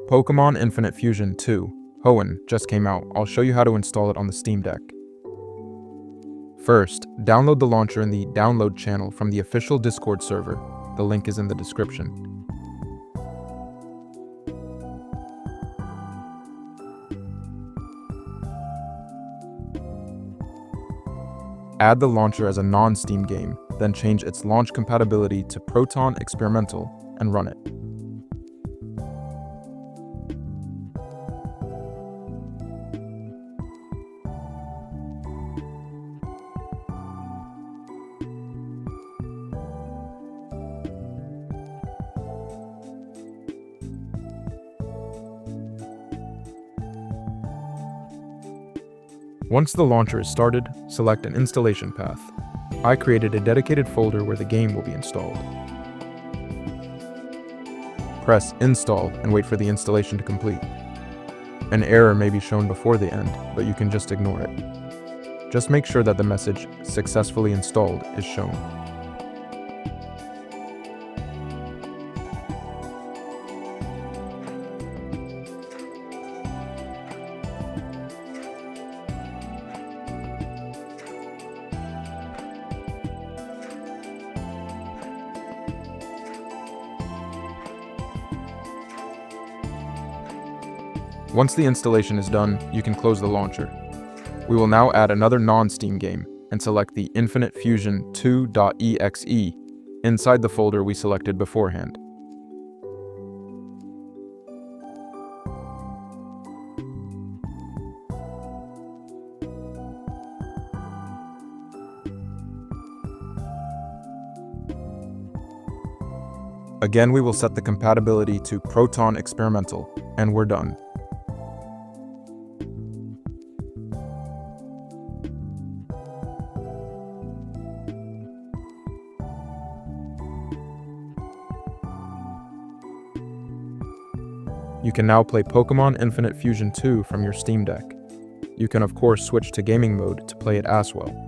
Pokémon Infinite Fusion 2, Hoenn, just came out. I'll show you how to install it on the Steam Deck. First, download the launcher in the Download channel from the official Discord server. The link is in the description. Add the launcher as a non-Steam game, then change its launch compatibility to Proton Experimental and run it. Once the launcher is started, select an installation path. I created a dedicated folder where the game will be installed. Press Install and wait for the installation to complete. An error may be shown before the end, but you can just ignore it. Just make sure that the message "Successfully installed" is shown. Once the installation is done, you can close the launcher. We will now add another non-Steam game and select the Infinite Fusion 2.exe inside the folder we selected beforehand. Again, we will set the compatibility to Proton Experimental, and we're done. You can now play Pokémon Infinite Fusion 2 from your Steam Deck. You can of course switch to gaming mode to play it as well.